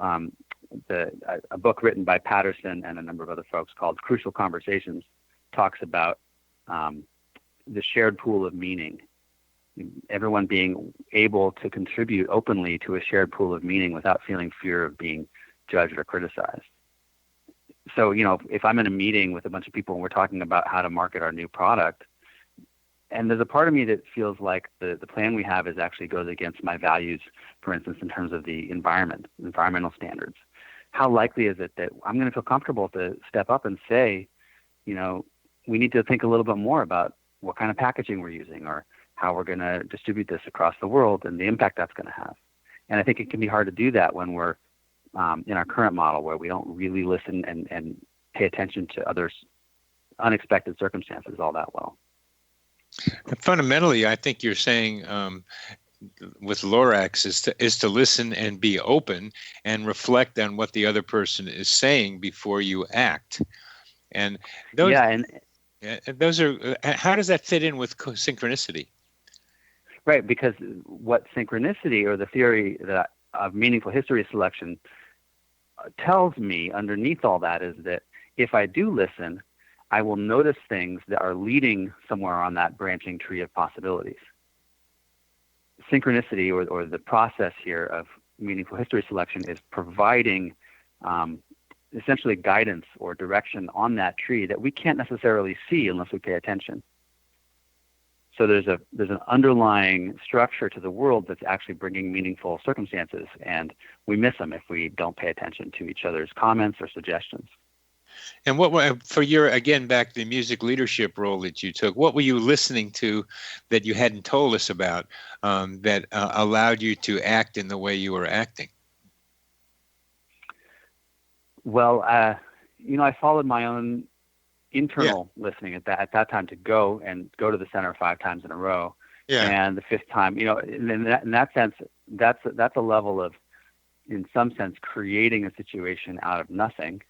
a book written by Patterson and a number of other folks called Crucial Conversations talks about the shared pool of meaning. Everyone being able to contribute openly to a shared pool of meaning without feeling fear of being judged or criticized. So, if I'm in a meeting with a bunch of people and we're talking about how to market our new product, and there's a part of me that feels like the plan we have actually goes against my values, for instance, in terms of the environmental standards. How likely is it that I'm going to feel comfortable to step up and say, we need to think a little bit more about what kind of packaging we're using or how we're going to distribute this across the world and the impact that's going to have. And I think it can be hard to do that when we're in our current model where we don't really listen and pay attention to others' unexpected circumstances all that well. Fundamentally, I think you're saying with Lorax is to listen and be open and reflect on what the other person is saying before you act. And those, those are. How does that fit in with synchronicity? Right, because what synchronicity, or the theory of meaningful history selection, tells me underneath all that is that if I do listen, I will notice things that are leading somewhere on that branching tree of possibilities. Synchronicity, or the process here of meaningful history selection, is providing essentially guidance or direction on that tree that we can't necessarily see unless we pay attention. So there's an underlying structure to the world that's actually bringing meaningful circumstances, and we miss them if we don't pay attention to each other's comments or suggestions. And what, for your, again, back to the music leadership role that you took, what were you listening to that you hadn't told us about that allowed you to act in the way you were acting? Well, I followed my own internal listening at that time to go to the center 5 times in a row. Yeah. And the 5th time, in that sense, that's a level of, in some sense, creating a situation out of nothing,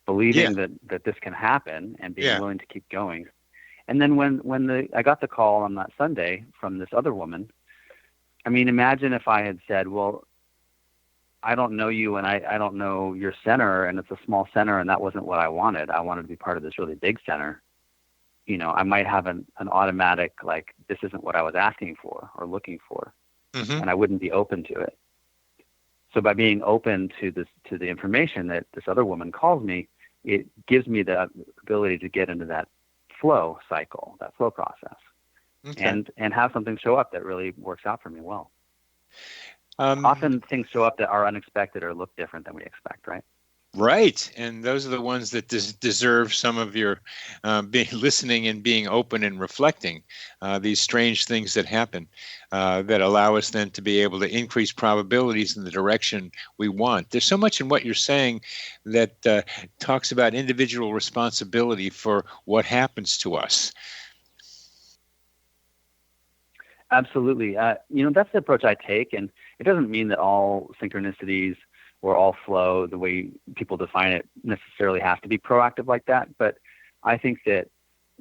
believing that this can happen and being willing to keep going. And then when I got the call on that Sunday from this other woman, I mean, imagine if I had said, well, I don't know you and I don't know your center, and it's a small center, and that wasn't what I wanted. I wanted to be part of this really big center. I might have an automatic, like, this isn't what I was asking for or looking for, and I wouldn't be open to it. So by being open to the information that this other woman calls me, it gives me the ability to get into that flow cycle, that flow process, and have something show up that really works out for me well. Often things show up that are unexpected or look different than we expect, right? Right. And those are the ones that deserve some of your listening and being open and reflecting, these strange things that happen that allow us then to be able to increase probabilities in the direction we want. There's so much in what you're saying that talks about individual responsibility for what happens to us. Absolutely. That's the approach I take, and it doesn't mean that all synchronicities or all flow, the way people define it, necessarily have to be proactive like that. But I think that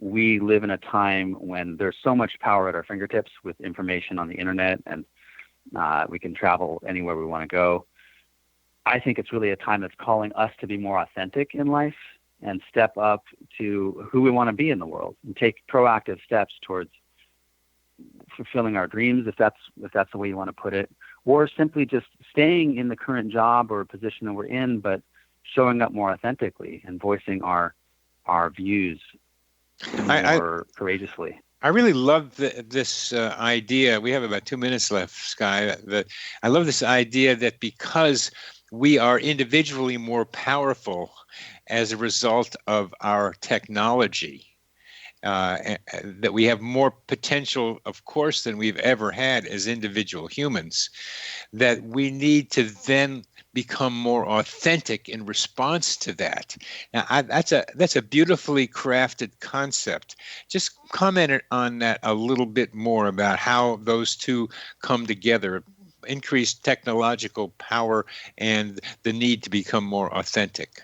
we live in a time when there's so much power at our fingertips with information on the internet, and we can travel anywhere we want to go. I think it's really a time that's calling us to be more authentic in life and step up to who we want to be in the world and take proactive steps towards fulfilling our dreams, if that's the way you want to put it, or simply just staying in the current job or position that we're in, but showing up more authentically and voicing our views more courageously. I really love this idea. We have about 2 minutes left, Sky. I love this idea that because we are individually more powerful as a result of our technology, that we have more potential, of course, than we've ever had as individual humans, that we need to then become more authentic in response to that. Now, that's a beautifully crafted concept. Just comment on that a little bit more about how those two come together, increased technological power and the need to become more authentic.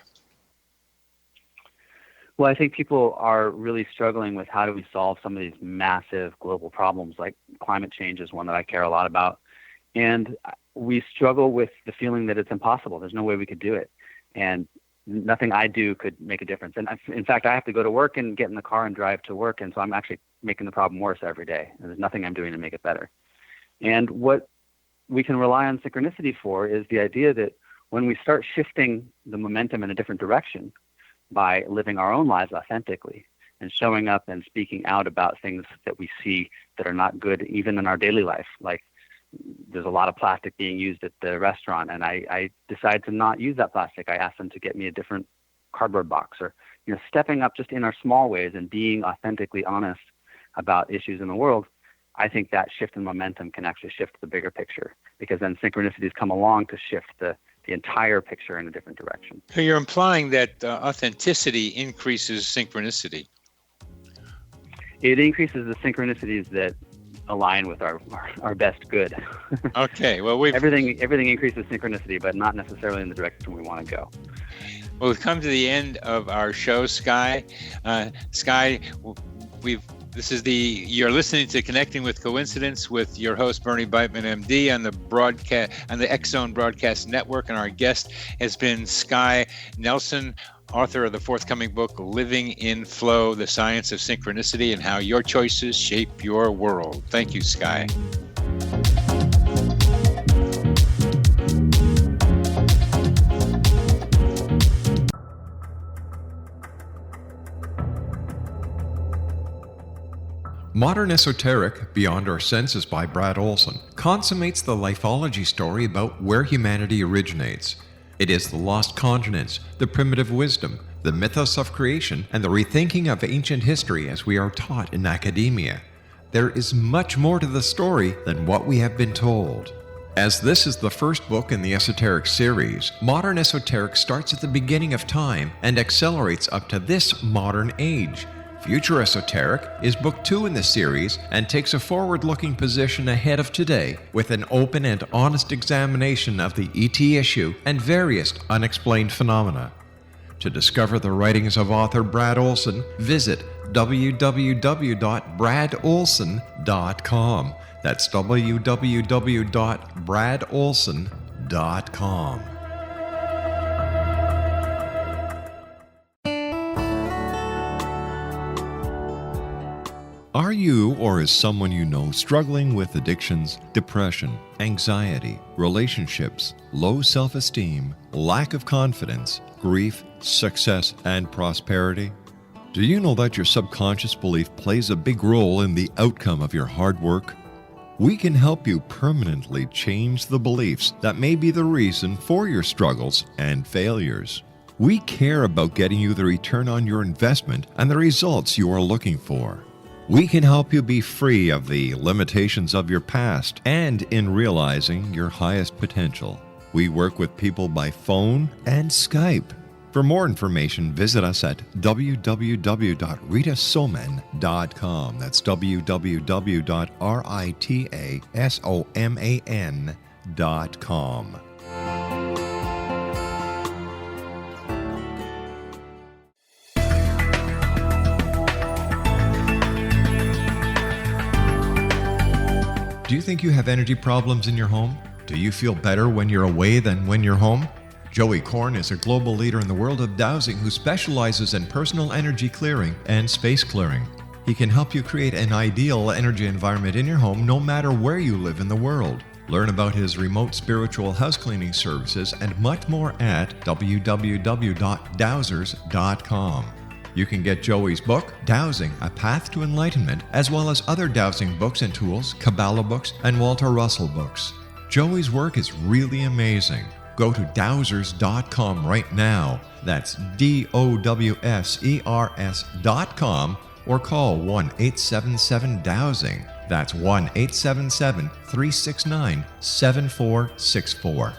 Well, I think people are really struggling with how do we solve some of these massive global problems, like climate change is one that I care a lot about. And we struggle with the feeling that it's impossible. There's no way we could do it. And nothing I do could make a difference. And in fact, I have to go to work and get in the car and drive to work. And so I'm actually making the problem worse every day. And there's nothing I'm doing to make it better. And what we can rely on synchronicity for is the idea that when we start shifting the momentum in a different direction by living our own lives authentically and showing up and speaking out about things that we see that are not good even in our daily life, like there's a lot of plastic being used at the restaurant, and I decide to not use that plastic. I ask them to get me a different cardboard box, or stepping up just in our small ways and being authentically honest about issues in the world. I think that shift in momentum can actually shift the bigger picture, because then synchronicities come along to shift the entire picture in a different direction. So you're implying that authenticity increases synchronicity. It increases the synchronicities that align with our best good. Okay, well, everything increases synchronicity, but not necessarily in the direction we want to go. Well, we've come to the end of our show, Sky. Sky, you're listening to Connecting with Coincidence with your host Bernie Beitman, MD, on the X Zone Broadcast Network, and our guest has been Sky Nelson, author of the forthcoming book Living in Flow: The Science of Synchronicity and How Your Choices Shape Your World. Thank you, Sky. Modern Esoteric, Beyond Our Senses by Brad Olson, consummates the lifeology story about where humanity originates. It is the lost continents, the primitive wisdom, the mythos of creation, and the rethinking of ancient history as we are taught in academia. There is much more to the story than what we have been told. As this is the first book in the Esoteric series, Modern Esoteric starts at the beginning of time and accelerates up to this modern age. Future Esoteric is book 2 in the series and takes a forward-looking position ahead of today with an open and honest examination of the ET issue and various unexplained phenomena. To discover the writings of author Brad Olson, visit www.bradolson.com. That's www.bradolson.com. Are you or is someone you know struggling with addictions, depression, anxiety, relationships, low self-esteem, lack of confidence, grief, success, and prosperity? Do you know that your subconscious belief plays a big role in the outcome of your hard work? We can help you permanently change the beliefs that may be the reason for your struggles and failures. We care about getting you the return on your investment and the results you are looking for. We can help you be free of the limitations of your past and in realizing your highest potential. We work with people by phone and Skype. For more information, visit us at www.ritasoman.com. That's www.ritasoman.com. think you have energy problems in your home? Do you feel better when you're away than when you're home? Joey Korn is a global leader in the world of dowsing who specializes in personal energy clearing and space clearing. He can help you create an ideal energy environment in your home no matter where you live in the world. Learn about his remote spiritual house cleaning services and much more at www.dowsers.com. You can get Joey's book, Dowsing, A Path to Enlightenment, as well as other dowsing books and tools, Kabbalah books, and Walter Russell books. Joey's work is really amazing. Go to dowsers.com right now. That's DOWSERS.com or call 1-877-DOWSING. That's 1-877-369-7464.